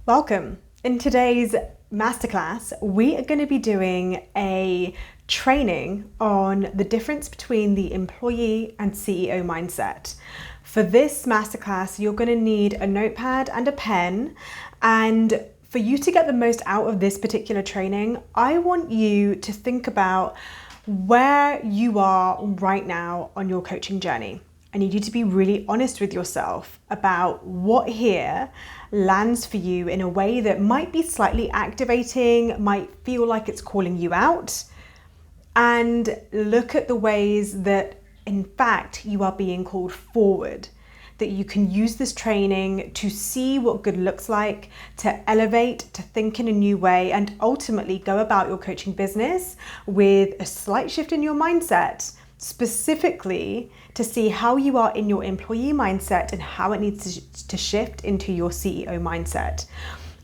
Welcome. In today's masterclass, we are going to be doing a training on the difference between the employee and CEO mindset. For this masterclass, you're going to need a notepad and a pen. And for you to get the most out of this particular training, I want you to think about where you are right now on your coaching journey. I need you to be really honest with yourself about what here lands for you in a way that might be slightly activating, might feel like it's calling you out, and look at the ways that, in fact, you are being called forward. That you can use this training to see what good looks like, to elevate, to think in a new way, and ultimately go about your coaching business with a slight shift in your mindset, specifically to see how you are in your employee mindset and how it needs to shift into your CEO mindset.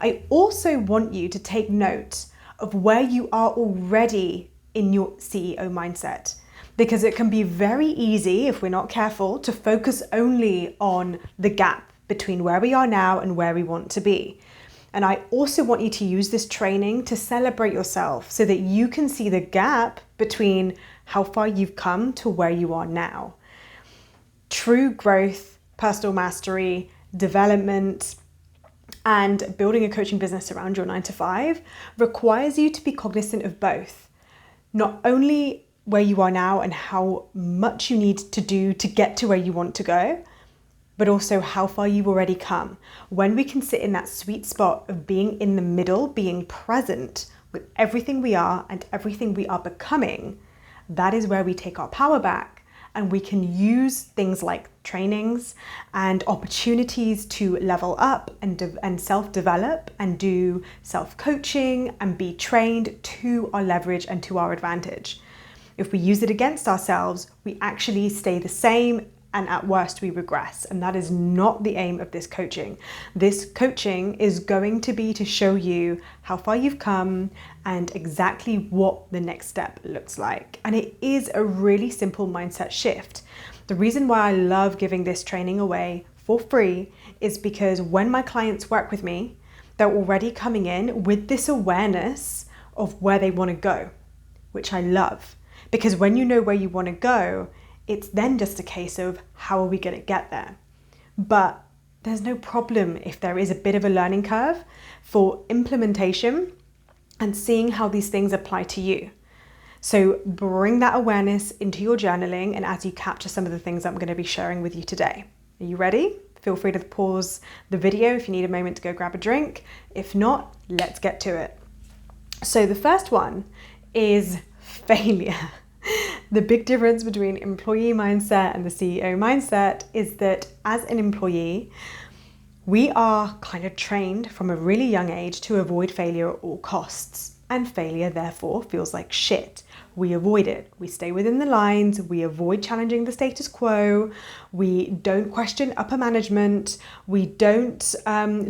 I also want you to take note of where you are already in your CEO mindset, because it can be very easy, if we're not careful, to focus only on the gap between where we are now and where we want to be. And I also want you to use this training to celebrate yourself so that you can see the gap between how far you've come to where you are now. True growth, personal mastery, development, and building a coaching business around your 9-to-5 requires you to be cognizant of both. Not only where you are now and how much you need to do to get to where you want to go, but also how far you've already come. When we can sit in that sweet spot of being in the middle, being present with everything we are and everything we are becoming, that is where we take our power back, and we can use things like trainings and opportunities to level up and self-develop and do self-coaching and be trained to our leverage and to our advantage. If we use it against ourselves, we actually stay the same, and at worst we regress. And that is not the aim of this coaching. This coaching is going to be to show you how far you've come and exactly what the next step looks like. And it is a really simple mindset shift. The reason why I love giving this training away for free is because when my clients work with me, they're already coming in with this awareness of where they want to go, which I love. Because when you know where you want to go, it's then just a case of how are we going to get there. But there's no problem if there is a bit of a learning curve for implementation and seeing how these things apply to you. So bring that awareness into your journaling and as you capture some of the things I'm going to be sharing with you today. Are you ready? Feel free to pause the video if you need a moment to go grab a drink. If not, let's get to it. So the first one is failure. The big difference between employee mindset and the CEO mindset is that as an employee, we are kind of trained from a really young age to avoid failure at all costs. And failure, therefore, feels like shit. We avoid it. We stay within the lines. We avoid challenging the status quo. We don't question upper management. We don't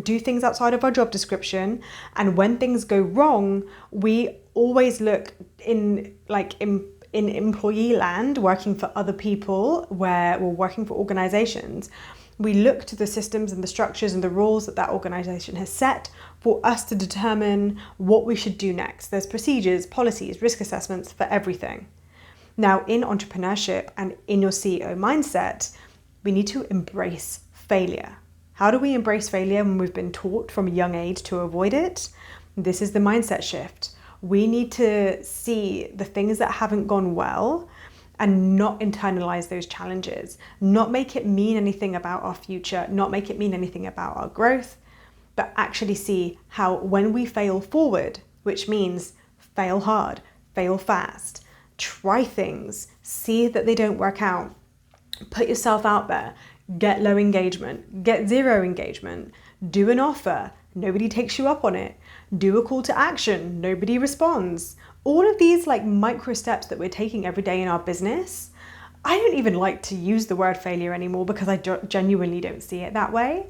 do things outside of our job description. And when things go wrong, we always look in employee land, working for other people, where we're working for organizations, we look to the systems and the structures and the rules that that organization has set for us to determine what we should do next. There's procedures, policies, risk assessments for everything. Now, in entrepreneurship and in your CEO mindset, we need to embrace failure. How do we embrace failure when we've been taught from a young age to avoid it? This is the mindset shift. We need to see the things that haven't gone well and not internalize those challenges, not make it mean anything about our future, not make it mean anything about our growth, but actually see how when we fail forward, which means fail hard, fail fast, try things, see that they don't work out, put yourself out there, get low engagement, get zero engagement, do an offer, nobody takes you up on it, do a call to action, nobody responds. All of these micro steps that we're taking every day in our business, I don't even like to use the word failure anymore because I genuinely don't see it that way.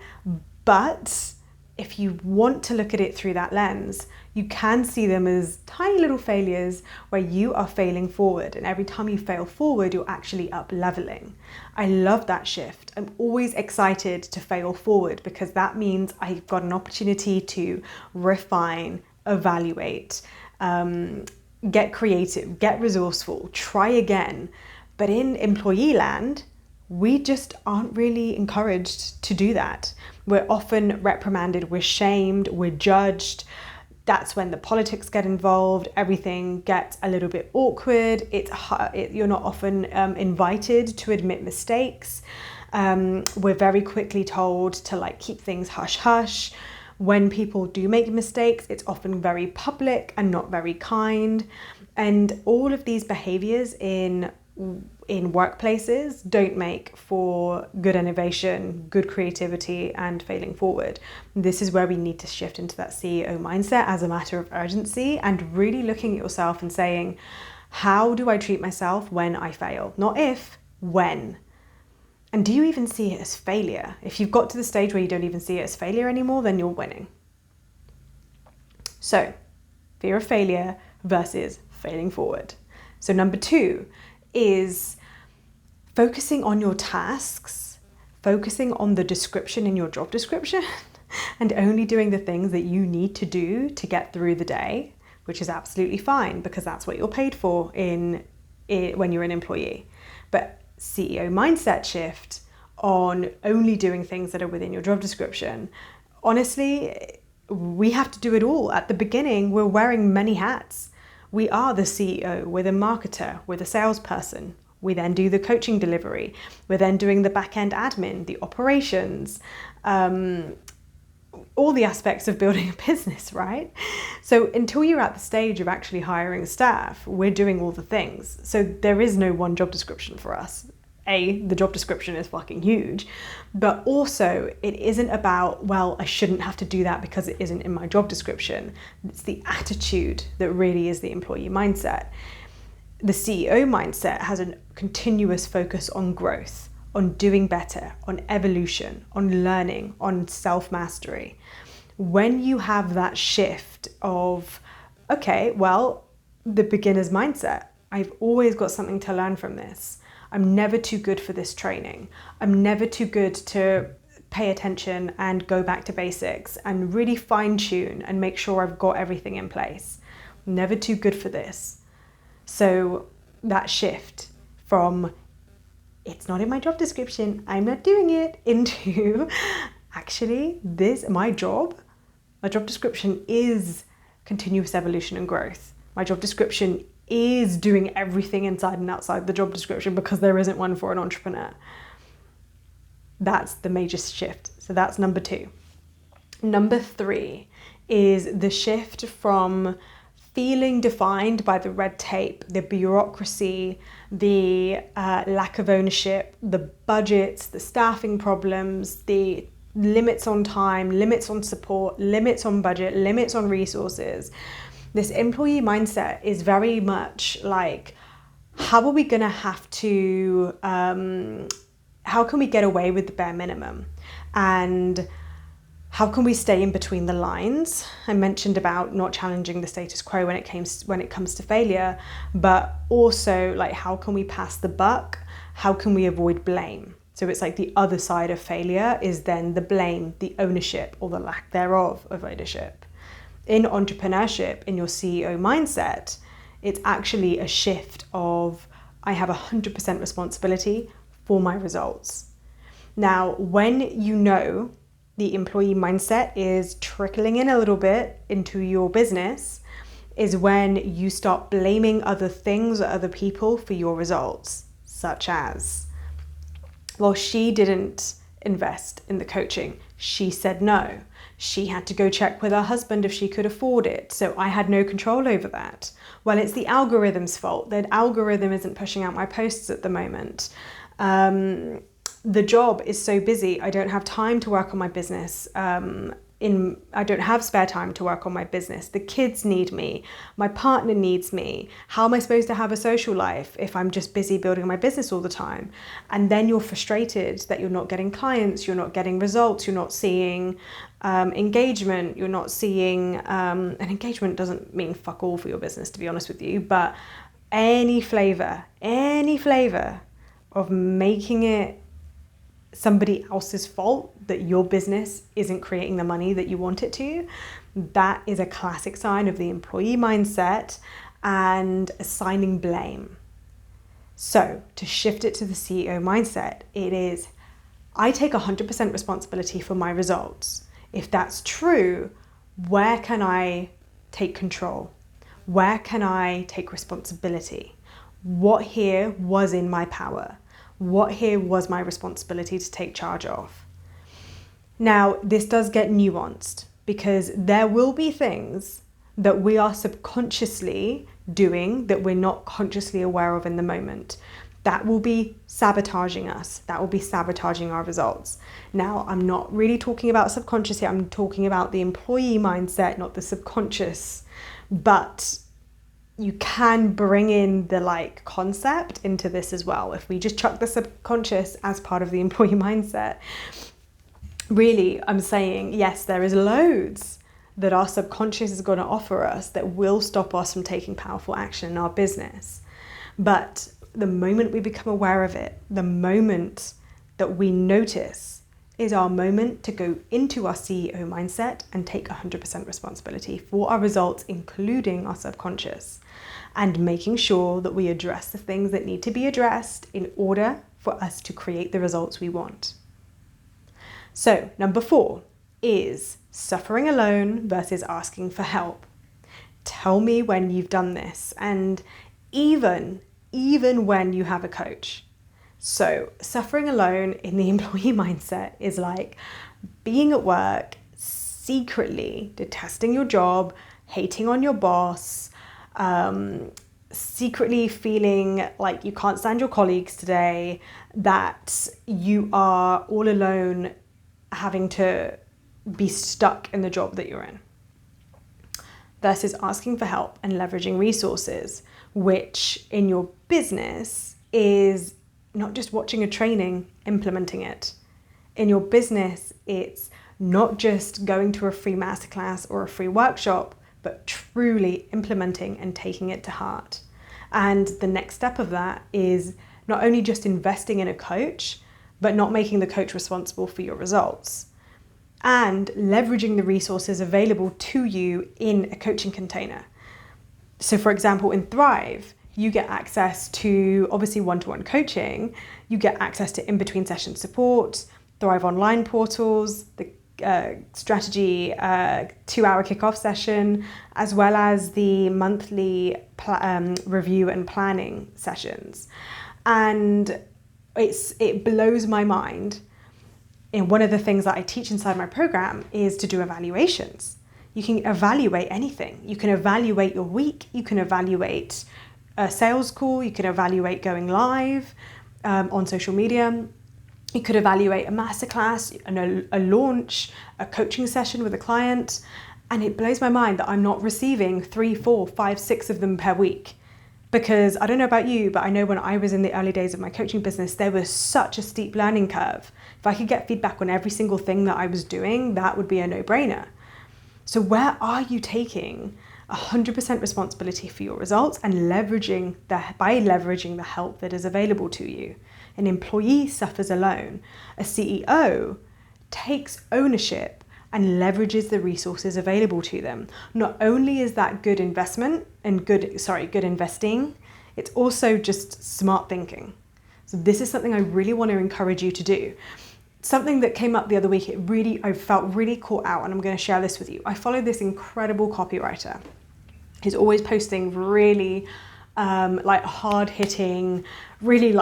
But if you want to look at it through that lens, you can see them as tiny little failures where you are failing forward. And every time you fail forward, you're actually up leveling. I love that shift. I'm always excited to fail forward because that means I've got an opportunity to refine, evaluate, get creative, get resourceful, try again. But in employee land, we just aren't really encouraged to do that. We're often reprimanded, we're shamed, we're judged. That's when the politics get involved, everything gets a little bit awkward. You're not often invited to admit mistakes. We're very quickly told to keep things hush hush. When people do make mistakes, it's often very public and not very kind. And all of these behaviors in workplaces don't make for good innovation, good creativity, and failing forward. This is where we need to shift into that CEO mindset as a matter of urgency and really looking at yourself and saying, how do I treat myself when I fail? Not if, when. And do you even see it as failure? If you've got to the stage where you don't even see it as failure anymore, then you're winning. So, fear of failure versus failing forward. So number 2 is focusing on your tasks, focusing on the description in your job description and only doing the things that you need to do to get through the day, which is absolutely fine because that's what you're paid for when you're an employee. But CEO mindset shift on only doing things that are within your job description. Honestly, we have to do it all. At the beginning, we're wearing many hats. We are the CEO, we're the marketer, we're the salesperson. We then do the coaching delivery. We're then doing the back-end admin, the operations, all the aspects of building a business, right? So until you're at the stage of actually hiring staff, we're doing all the things. So there is no one job description for us. The job description is fucking huge, but also it isn't about, well, I shouldn't have to do that because it isn't in my job description. It's the attitude that really is the employee mindset. The CEO mindset has a continuous focus on growth, on doing better, on evolution, on learning, on self-mastery. When you have that shift of, okay, well, the beginner's mindset, I've always got something to learn from this. I'm never too good for this training. I'm never too good to pay attention and go back to basics and really fine tune and make sure I've got everything in place. I'm never too good for this. So that shift from it's not in my job description, I'm not doing it, into actually my job description is continuous evolution and growth. My job description is doing everything inside and outside the job description because there isn't one for an entrepreneur. That's the major shift. So that's number 2. Number 3 is the shift from feeling defined by the red tape, the bureaucracy, the lack of ownership, the budgets, the staffing problems, the limits on time, limits on support, limits on budget, limits on resources. This employee mindset is very much like, how are we going to have to, how can we get away with the bare minimum? And how can we stay in between the lines? I mentioned about not challenging the status quo when it comes to failure, but also how can we pass the buck? How can we avoid blame? So it's like the other side of failure is then the blame, the ownership, or the lack thereof of ownership. In entrepreneurship, in your CEO mindset, it's actually a shift of I have 100% responsibility for my results. Now, when you know the employee mindset is trickling in a little bit into your business, is when you start blaming other things or other people for your results, such as, well, she didn't invest in the coaching. She said no. She had to go check with her husband if she could afford it, so I had no control over that. Well, it's the algorithm's fault. That algorithm isn't pushing out my posts at the moment. The job is so busy, I don't have time to work on my business. I don't have spare time to work on my business. The kids need me. My partner needs me. How am I supposed to have a social life if I'm just busy building my business all the time? And then you're frustrated that you're not getting clients, you're not getting results, you're not seeing engagement, you're not seeing, and engagement doesn't mean fuck all for your business, to be honest with you, but any flavor of making it somebody else's fault that your business isn't creating the money that you want it to, that is a classic sign of the employee mindset and assigning blame. So to shift it to the CEO mindset, it is, I take 100% responsibility for my results. If that's true, where can I take control? Where can I take responsibility? What here was in my power? What here was my responsibility to take charge of? Now, this does get nuanced because there will be things that we are subconsciously doing that we're not consciously aware of in the moment. That will be sabotaging us. That will be sabotaging our results. Now, I'm not really talking about subconscious here. I'm talking about the employee mindset, not the subconscious. But you can bring in the concept into this as well. If we just chuck the subconscious as part of the employee mindset, really, I'm saying, yes, there is loads that our subconscious is going to offer us that will stop us from taking powerful action in our business. But the moment we become aware of it, the moment that we notice is our moment to go into our CEO mindset and take 100% responsibility for our results, including our subconscious, and making sure that we address the things that need to be addressed in order for us to create the results we want. So, number 4 is suffering alone versus asking for help. Tell me when you've done this, and even when you have a coach. So suffering alone in the employee mindset is like being at work, secretly detesting your job, hating on your boss, secretly feeling like you can't stand your colleagues today, that you are all alone having to be stuck in the job that you're in. Versus asking for help and leveraging resources, which in your business is not just watching a training, implementing it. In your business, it's not just going to a free masterclass or a free workshop, but truly implementing and taking it to heart. And the next step of that is not only just investing in a coach, but not making the coach responsible for your results, and leveraging the resources available to you in a coaching container. So for example, in Thrive, you get access to obviously one-to-one coaching, you get access to in-between session support, Thrive online portals, the strategy 2-hour kickoff session, as well as the monthly review and planning sessions. And it blows my mind. And one of the things that I teach inside my program is to do evaluations. You can evaluate anything. You can evaluate your week. You can evaluate a sales call. You can evaluate going live on social media. You could evaluate a masterclass, a launch, a coaching session with a client. And it blows my mind that I'm not receiving 3, 4, 5, 6 of them per week. Because I don't know about you, but I know when I was in the early days of my coaching business, there was such a steep learning curve. If I could get feedback on every single thing that I was doing, that would be a no-brainer. So where are you taking 100% responsibility for your results and by leveraging the help that is available to you? An employee suffers alone. A CEO takes ownership and leverages the resources available to them. Not only is that good investment and good investing, it's also just smart thinking. So this is something I really want to encourage you to do. Something that came up the other week, I felt really caught out, and I'm going to share this with you. I follow this incredible copywriter. He's always posting really hard-hitting, really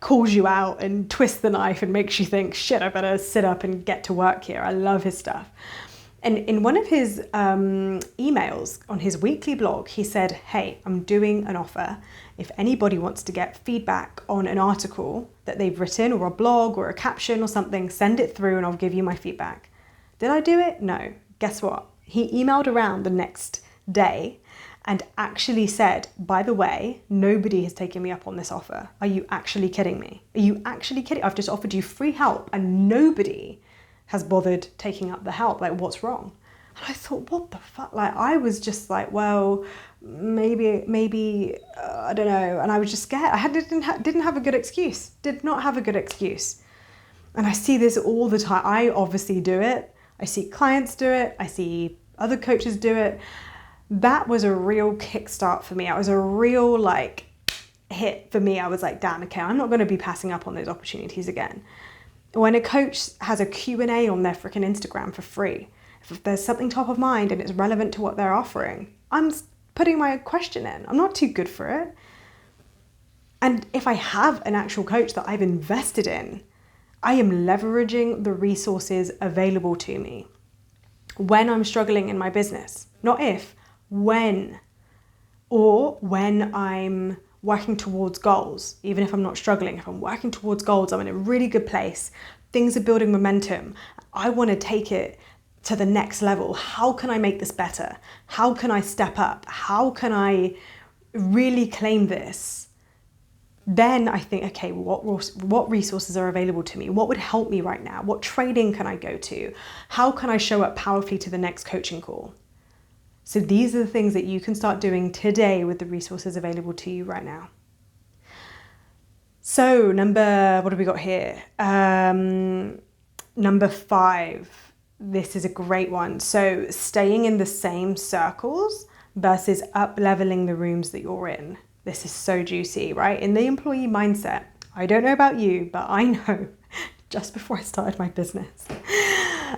calls you out and twists the knife and makes you think, shit, I better sit up and get to work here. I love his stuff. And in one of his emails on his weekly blog, he said, hey, I'm doing an offer. If anybody wants to get feedback on an article that they've written or a blog or a caption or something, send it through and I'll give you my feedback. Did I do it? No. Guess what? He emailed around the next day and actually said, by the way, nobody has taken me up on this offer. Are you actually kidding me? Are you actually kidding? I've just offered you free help and nobody has bothered taking up the help. Like, what's wrong? And I thought, what the fuck? Like, I was just like, well, maybe, I don't know. And I was just scared. Didn't have a good excuse. Did not have a good excuse. And I see this all the time. I obviously do it. I see clients do it. I see other coaches do it. That was a real kickstart for me. It was a real hit for me. I was like, damn, okay, I'm not going to be passing up on those opportunities again. When a coach has a Q&A on their freaking Instagram for free, if there's something top of mind and it's relevant to what they're offering, I'm putting my question in. I'm not too good for it. And if I have an actual coach that I've invested in, I am leveraging the resources available to me when I'm struggling in my business. Not if, when. Or when I'm working towards goals. Even if I'm not struggling, if I'm working towards goals, I'm in a really good place. Things are building momentum. I want to take it to the next level. How can I make this better? How can I step up? How can I really claim this? Then I think, okay, what resources are available to me? What would help me right now? What training can I go to? How can I show up powerfully to the next coaching call? So these are the things that you can start doing today with the resources available to you right now. So what have we got here? Number 5. This is a great one. So staying in the same circles versus up-leveling the rooms that you're in. This is so juicy, right? In the employee mindset, I don't know about you, but I know just before I started my business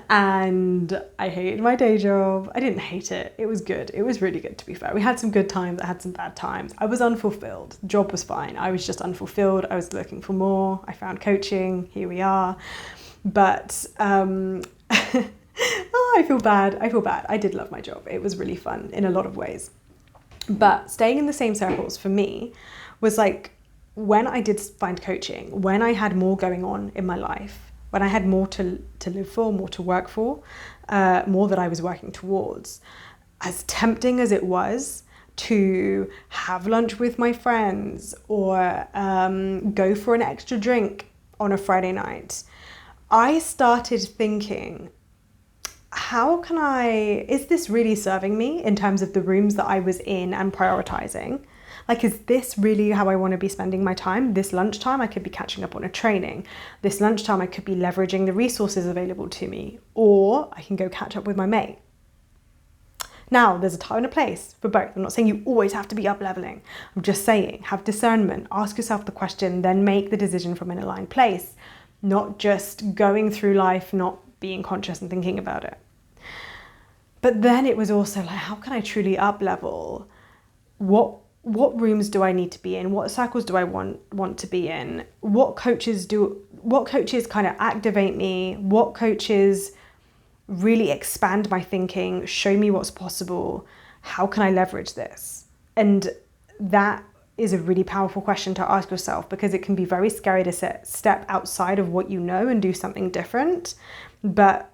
and I hated my day job. I didn't hate it. It was good. It was really good, to be fair. We had some good times. I had some bad times. I was unfulfilled. The job was fine. I was just unfulfilled. I was looking for more. I found coaching. Here we are. But I feel bad. I did love my job. It was really fun in a lot of ways. But staying in the same circles for me was like, when I did find coaching, when I had more going on in my life, when I had more to live for, more to work for, more that I was working towards, as tempting as it was to have lunch with my friends or go for an extra drink on a Friday night, I started thinking, is this really serving me in terms of the rooms that I was in and prioritizing? Like, is this really how I want to be spending my time? This lunchtime, I could be catching up on a training. This lunchtime, I could be leveraging the resources available to me, or I can go catch up with my mate. Now, there's a time and a place for both. I'm not saying you always have to be up-leveling. I'm just saying, have discernment, ask yourself the question, then make the decision from an aligned place, not just going through life, not being conscious and thinking about it. But then it was also like, how can I truly up-level? What rooms do I need to be in? What circles do I want to be in? What coaches kind of activate me? What coaches really expand my thinking, show me what's possible? How can I leverage this? And that is a really powerful question to ask yourself, because it can be very scary to step outside of what you know and do something different. But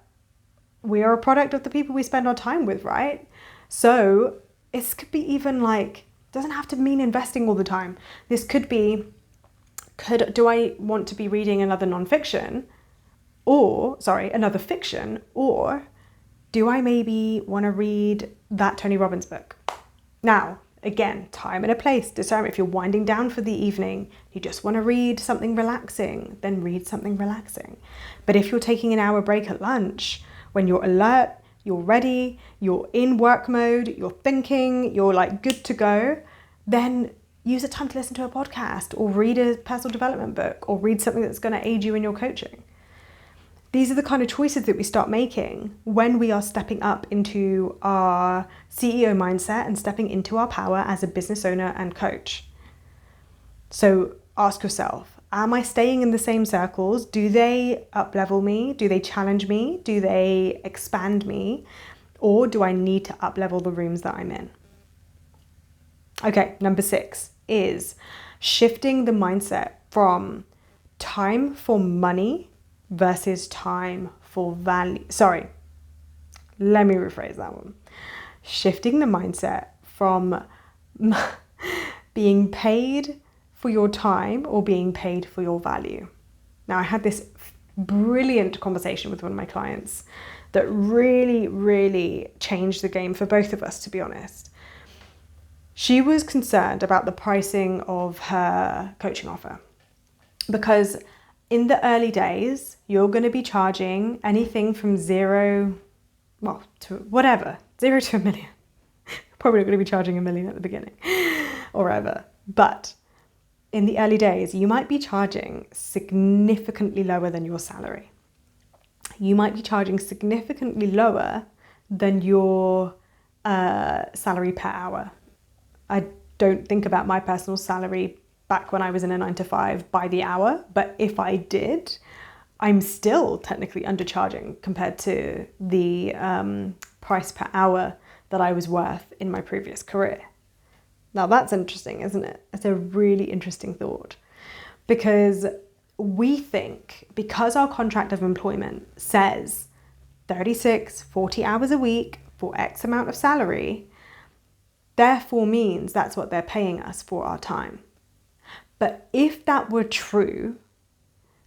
we are a product of the people we spend our time with, right? So this could be even like, doesn't have to mean investing all the time. This could be, do I want to be reading another fiction, or do I maybe want to read that Tony Robbins book? Now, again, time and a place, discernment. If you're winding down for the evening, you just want to read something relaxing, then read something relaxing. But if you're taking an hour break at lunch, when you're alert, you're ready, you're in work mode, you're thinking, you're like good to go, then use the time to listen to a podcast or read a personal development book or read something that's going to aid you in your coaching. These are the kind of choices that we start making when we are stepping up into our CEO mindset and stepping into our power as a business owner and coach. So ask yourself, am I staying in the same circles? Do they up-level me? Do they challenge me? Do they expand me? Or do I need to up-level the rooms that I'm in? Okay, number 6 is shifting the mindset from time for money versus time for value. Let me rephrase that one. Shifting the mindset from being paid for your time or being paid for your value. Now, I had this brilliant conversation with one of my clients that really, really changed the game for both of us, to be honest. She was concerned about the pricing of her coaching offer because in the early days, you're going to be charging anything from zero to $1 million. Probably not going to be charging $1 million at the beginning or ever. But in the early days, you might be charging significantly lower than your salary. You might be charging significantly lower than your salary per hour. I don't think about my personal salary back when I was in a 9-to-5 by the hour, but if I did, I'm still technically undercharging compared to the price per hour that I was worth in my previous career. Now that's interesting, isn't it? It's a really interesting thought because we think because our contract of employment says 36, 40 hours a week for X amount of salary, therefore means that's what they're paying us for our time. But if that were true,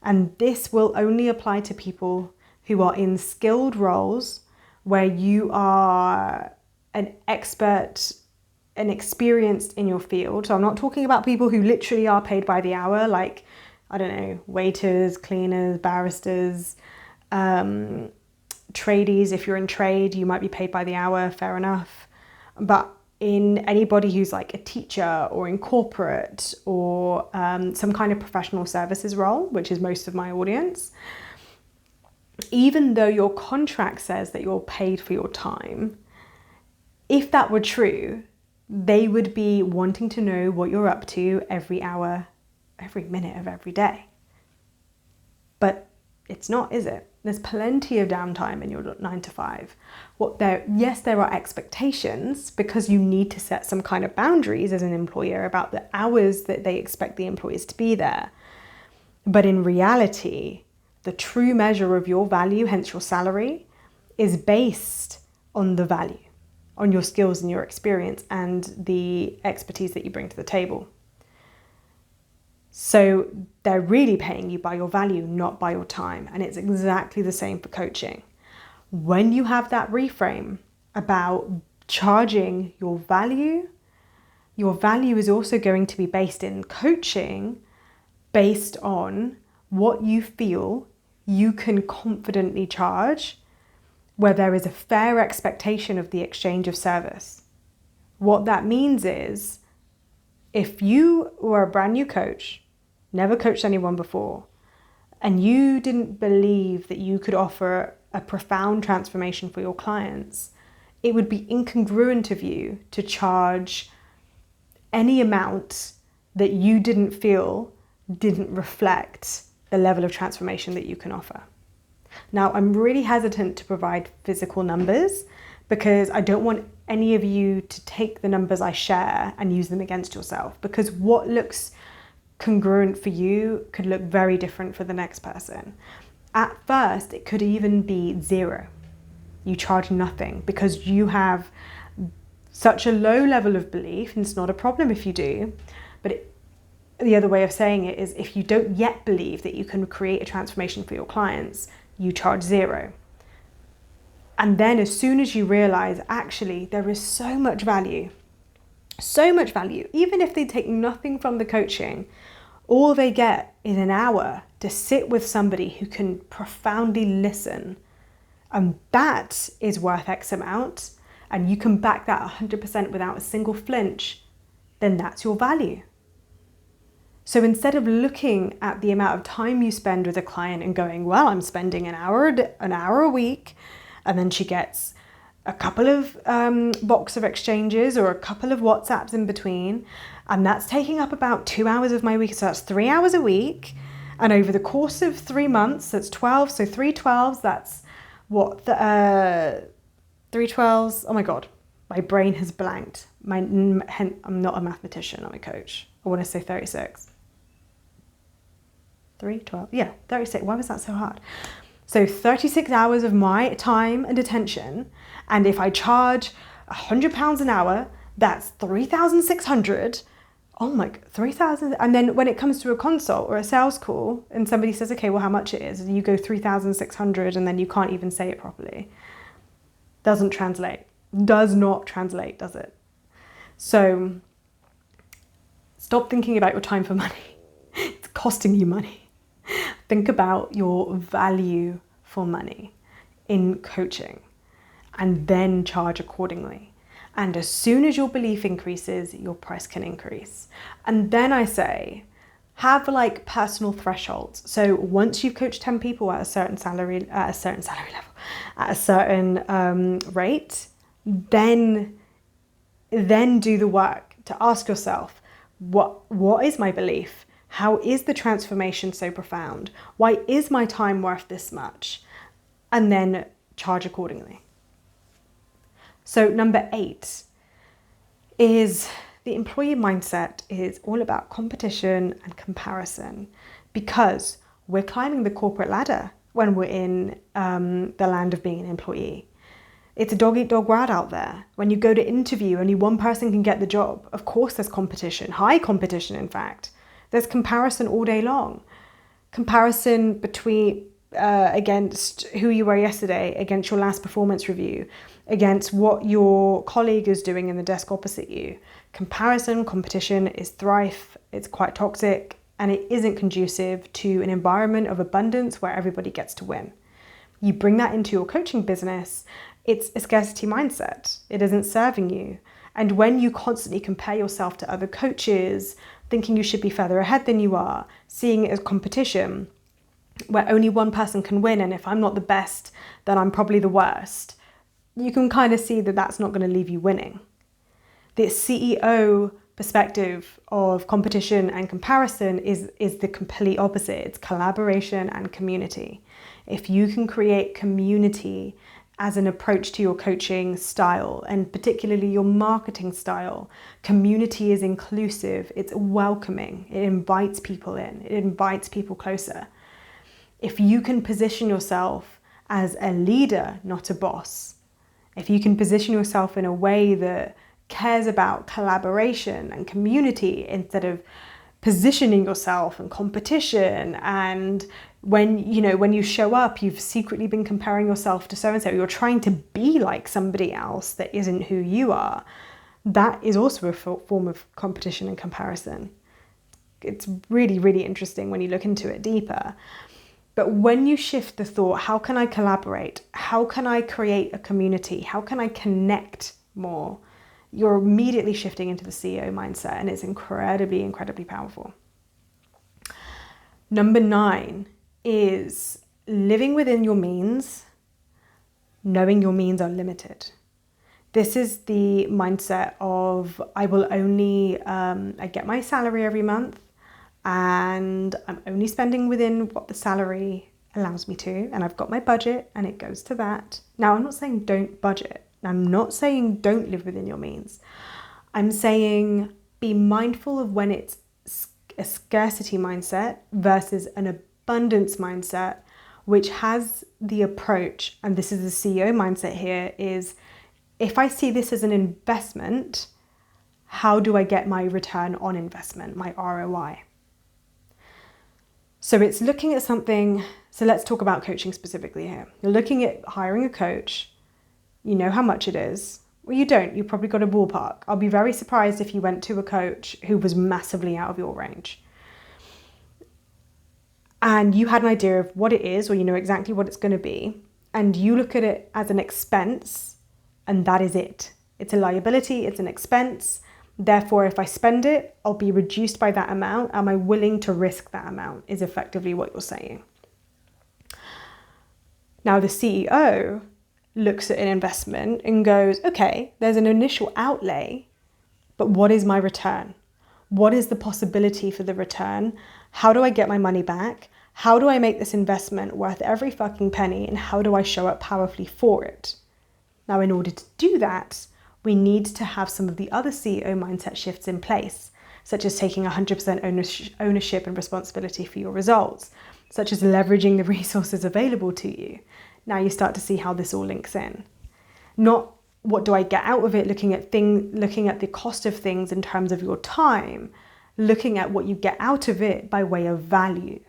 and this will only apply to people who are in skilled roles where you are an expert and experienced in your field. So I'm not talking about people who literally are paid by the hour, like, I don't know, waiters, cleaners, barristers, tradies. If you're in trade, you might be paid by the hour, fair enough. But in anybody who's like a teacher or in corporate or some kind of professional services role, which is most of my audience, even though your contract says that you're paid for your time, if that were true, they would be wanting to know what you're up to every hour, every minute of every day. But it's not, is it? There's plenty of downtime in your 9-to-5. Yes, there are expectations because you need to set some kind of boundaries as an employer about the hours that they expect the employees to be there. But in reality, the true measure of your value, hence your salary, is based on the value, on your skills and your experience and the expertise that you bring to the table. So they're really paying you by your value, not by your time. And it's exactly the same for coaching. When you have that reframe about charging your value is also going to be based in coaching based on what you feel you can confidently charge, where there is a fair expectation of the exchange of service. What that means is, if you were a brand new coach, never coached anyone before, and you didn't believe that you could offer a profound transformation for your clients, it would be incongruent of you to charge any amount that you didn't feel didn't reflect the level of transformation that you can offer. Now, I'm really hesitant to provide physical numbers because I don't want any of you to take the numbers I share and use them against yourself, because what looks congruent for you could look very different for the next person. At first, it could even be zero. You charge nothing because you have such a low level of belief, and it's not a problem if you do, but the other way of saying it is, if you don't yet believe that you can create a transformation for your clients, you charge zero. And then as soon as you realize, actually, there is so much value, even if they take nothing from the coaching, all they get is an hour to sit with somebody who can profoundly listen, and that is worth X amount, and you can back that 100% without a single flinch, then that's your value. So instead of looking at the amount of time you spend with a client and going, well, I'm spending an hour a week, and then she gets a couple of box of exchanges or a couple of WhatsApps in between, and that's taking up about 2 hours of my week, so that's 3 hours a week, and over the course of 3 months, that's 12, so 3 12s, that's what, 3 12s, oh my God, my brain has blanked. I'm not a mathematician, I'm a coach. I want to say 36. 3 12, yeah, 36, why was that so hard? So 36 hours of my time and attention. And if I charge £100 an hour, that's 3,600. Oh my, 3,000. And then when it comes to a consult or a sales call and somebody says, okay, well, how much it is? And you go 3,600 and then you can't even say it properly. Doesn't translate. Does not translate, does it? So stop thinking about your time for money. It's costing you money. Think about your value for money in coaching and then charge accordingly. And as soon as your belief increases, your price can increase. And then I say, have like personal thresholds. So once you've coached 10 people at a certain salary level, at a certain rate, then do the work to ask yourself, what is my belief? How is the transformation so profound? Why is my time worth this much? And then charge accordingly. So number 8 is the employee mindset is all about competition and comparison, because we're climbing the corporate ladder when we're in the land of being an employee. It's a dog-eat-dog world out there. When you go to interview, only one person can get the job. Of course there's competition, high competition in fact. There's comparison all day long. Comparison between against who you were yesterday, against your last performance review, against what your colleague is doing in the desk opposite you. Comparison, competition is rife, it's quite toxic, and it isn't conducive to an environment of abundance where everybody gets to win. You bring that into your coaching business, it's a scarcity mindset. It isn't serving you. And when you constantly compare yourself to other coaches, thinking you should be further ahead than you are, seeing it as competition, where only one person can win, and if I'm not the best, then I'm probably the worst, you can kind of see that that's not going to leave you winning. The CEO perspective of competition and comparison is the complete opposite. It's collaboration and community. If you can create community as an approach to your coaching style, and particularly your marketing style, community is inclusive, it's welcoming, it invites people in, it invites people closer. If you can position yourself as a leader, not a boss, if you can position yourself in a way that cares about collaboration and community instead of positioning yourself in competition, and when you show up, you've secretly been comparing yourself to so-and-so, you're trying to be like somebody else that isn't who you are, that is also a form of competition and comparison. It's really, really interesting when you look into it deeper. But when you shift the thought, how can I collaborate? How can I create a community? How can I connect more? You're immediately shifting into the CEO mindset, and it's incredibly, incredibly powerful. Number 9 is living within your means, knowing your means are limited. This is the mindset of I will only, I get my salary every month, and I'm only spending within what the salary allows me to, and I've got my budget and it goes to that. Now, I'm not saying don't budget. I'm not saying don't live within your means. I'm saying be mindful of when it's a scarcity mindset versus an abundance mindset, which has the approach, and this is the CEO mindset here, is if I see this as an investment, how do I get my return on investment, my ROI? So it's looking at something, so let's talk about coaching specifically here. You're looking at hiring a coach, you know how much it is. Well, you don't, you probably got a ballpark. I'll be very surprised if you went to a coach who was massively out of your range. And you had an idea of what it is, or you know exactly what it's going to be, and you look at it as an expense, and that is it. It's a liability, it's an expense. Therefore, if I spend it, I'll be reduced by that amount. Am I willing to risk that amount is effectively what you're saying. Now, the CEO looks at an investment and goes, okay, there's an initial outlay, but what is my return? What is the possibility for the return? How do I get my money back? How do I make this investment worth every fucking penny? And how do I show up powerfully for it? Now, in order to do that, we need to have some of the other CEO mindset shifts in place, such as taking 100% ownership and responsibility for your results, such as leveraging the resources available to you. Now you start to see how this all links in. Not what do I get out of it, looking at the cost of things in terms of your time, looking at what you get out of it by way of value.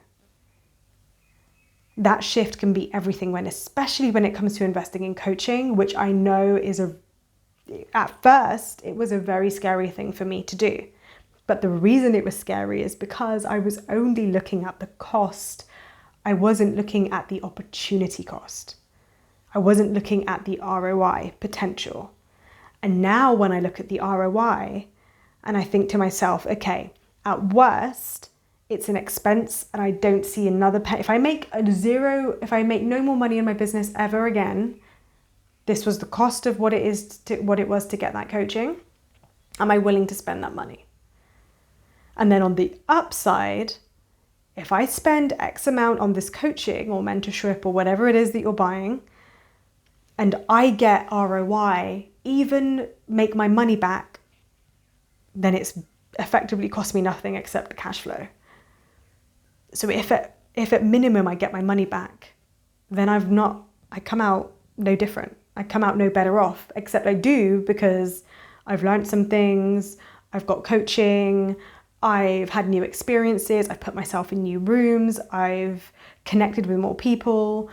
That shift can be everything, especially when it comes to investing in coaching, which I know at first, it was a very scary thing for me to do. But the reason it was scary is because I was only looking at the cost. I wasn't looking at the opportunity cost. I wasn't looking at the ROI potential. And now when I look at the ROI and I think to myself, okay, at worst, it's an expense and I don't see another penny. If I make no more money in my business ever again, this was the cost of what it was to get that coaching. Am I willing to spend that money? And then on the upside, if I spend X amount on this coaching or mentorship or whatever it is that you're buying, and I get ROI, even make my money back, then it's effectively cost me nothing except the cash flow. So if at minimum I get my money back, then I come out no different. I come out no better off, except I do because I've learned some things, I've got coaching, I've had new experiences, I've put myself in new rooms, I've connected with more people.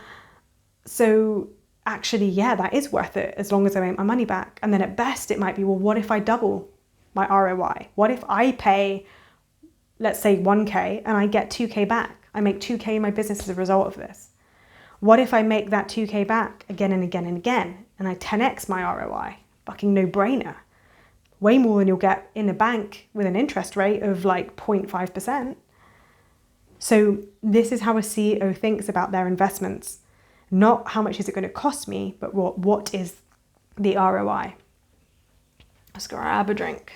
So actually, yeah, that is worth it as long as I make my money back. And then at best it might be, well, what if I double my ROI? What if I pay, let's say 1K and I get 2K back? I make 2K in my business as a result of this. What if I make that 2K back again and again and again and I 10x my ROI? Fucking no brainer. Way more than you'll get in a bank with an interest rate of like 0.5%. So this is how a CEO thinks about their investments. Not how much is it going to cost me, but what is the ROI? Let's grab a drink.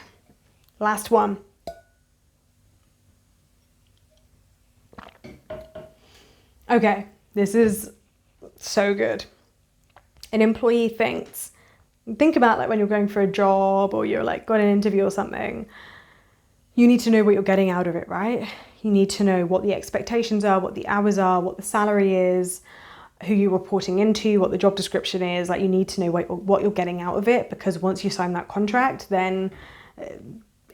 Last one. Okay, this is so good. An employee think about like when you're going for a job or you're like got an interview or something, you need to know what you're getting out of it, right? You need to know what the expectations are, what the hours are, what the salary is, who you're reporting into, what the job description is. Like you need to know what you're getting out of it, because once you sign that contract, then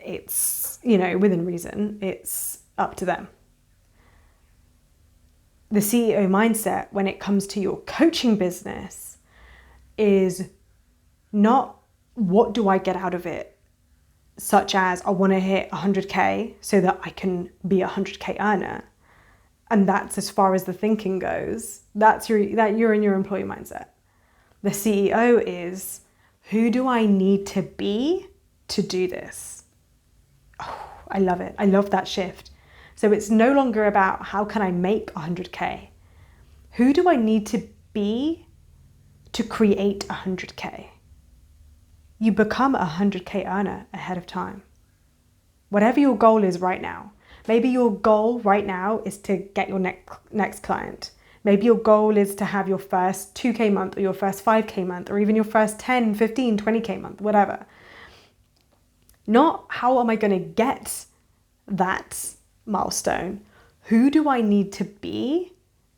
it's, within reason, it's up to them. The CEO mindset when it comes to your coaching business is not what do I get out of it, such as I want to hit 100K so that I can be a 100K earner. And that's as far as the thinking goes. You're in your employee mindset. The CEO is, who do I need to be to do this? Oh, I love it. I love that shift. So it's no longer about how can I make 100K? Who do I need to be to create 100K? You become a 100K earner ahead of time. Whatever your goal is right now. Maybe your goal right now is to get your next client. Maybe your goal is to have your first 2K month or your first 5K month or even your first 10, 15, 20K month, whatever. Not how am I going to get that milestone? Who do I need to be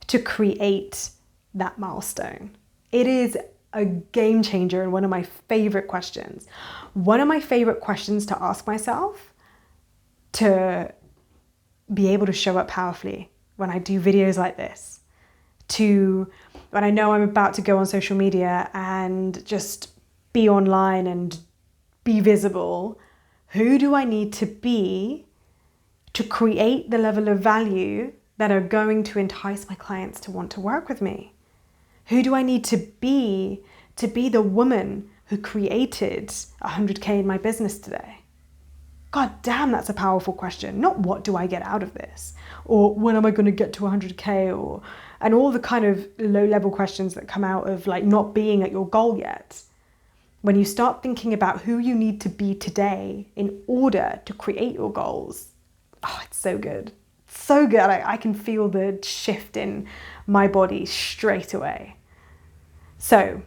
to create that milestone? It is a game changer and one of my favorite questions. One of my favorite questions to ask myself to be able to show up powerfully when I do videos like this, when I know I'm about to go on social media and just be online and be visible. Who do I need to be to create the level of value that are going to entice my clients to want to work with me? Who do I need to be the woman who created 100K in my business today? God damn, that's a powerful question. Not what do I get out of this? Or when am I going to get to 100K? And all the kind of low level questions that come out of like not being at your goal yet. When you start thinking about who you need to be today in order to create your goals, oh, it's so good. So good. I can feel the shift in my body straight away. So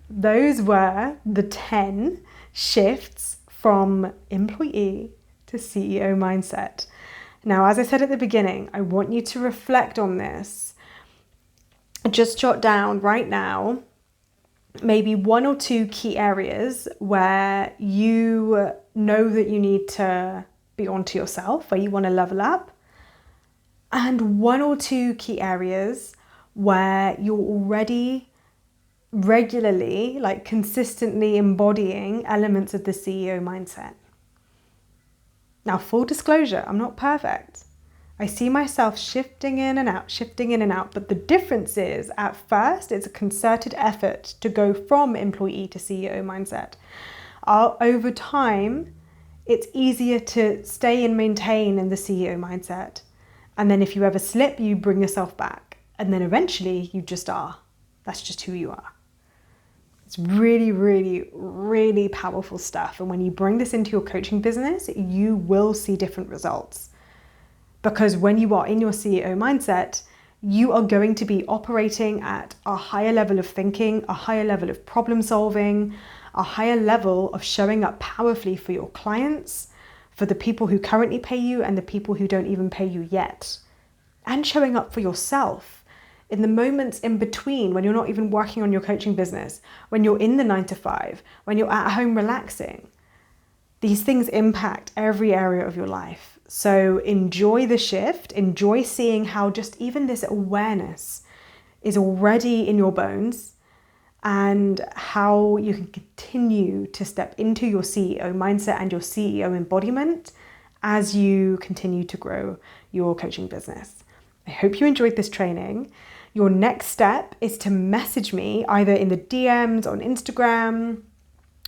those were the 10 shifts from employee to CEO mindset. Now, as I said at the beginning, I want you to reflect on this. Just jot down right now maybe 1 or 2 key areas where you know that you need to be onto yourself, where you want to level up, and 1 or 2 key areas where you're already regularly, like consistently embodying elements of the CEO mindset. Now, full disclosure, I'm not perfect. I see myself shifting in and out, but the difference is at first it's a concerted effort to go from employee to CEO mindset. Over time, it's easier to stay and maintain in the CEO mindset. And then if you ever slip, you bring yourself back. And then eventually you just are. That's just who you are. It's really, really, really powerful stuff. And when you bring this into your coaching business, you will see different results. Because when you are in your CEO mindset, you are going to be operating at a higher level of thinking, a higher level of problem solving, a higher level of showing up powerfully for your clients, for the people who currently pay you and the people who don't even pay you yet, and showing up for yourself in the moments in between when you're not even working on your coaching business, when you're in the 9 to 5, when you're at home relaxing. These things impact every area of your life. So enjoy the shift, enjoy seeing how just even this awareness is already in your bones and how you can continue to step into your CEO mindset and your CEO embodiment as you continue to grow your coaching business. I hope you enjoyed this training. Your next step is to message me either in the DMs on Instagram,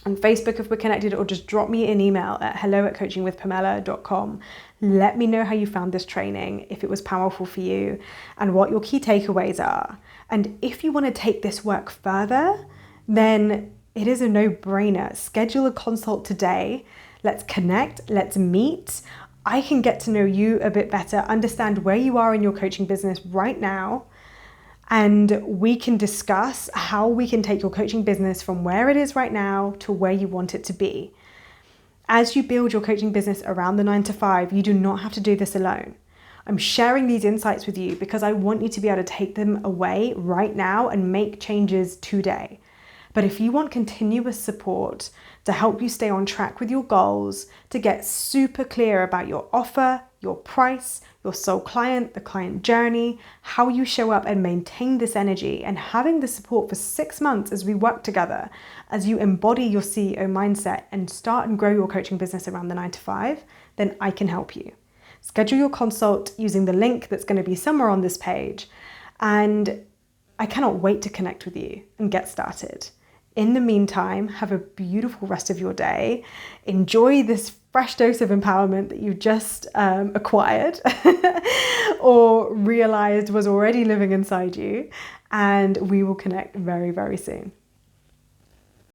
on Facebook if we're connected, or just drop me an email at hello@coachingwithpamela.com. Let me know how you found this training, if it was powerful for you, and what your key takeaways are. And if you want to take this work further, then it is a no-brainer. Schedule a consult today. Let's connect, let's meet. I can get to know you a bit better, understand where you are in your coaching business right now, and we can discuss how we can take your coaching business from where it is right now to where you want it to be. As you build your coaching business around the 9 to 5, you do not have to do this alone. I'm sharing these insights with you because I want you to be able to take them away right now and make changes today. But if you want continuous support to help you stay on track with your goals, to get super clear about your offer, your price, your soul client, the client journey, how you show up and maintain this energy, and having the support for 6 months as we work together, as you embody your CEO mindset and start and grow your coaching business around the 9 to 5, then I can help you. Schedule your consult using the link that's going to be somewhere on this page. And I cannot wait to connect with you and get started. In the meantime, have a beautiful rest of your day. Enjoy this fresh dose of empowerment that you've just acquired or realized was already living inside you. And we will connect very, very soon.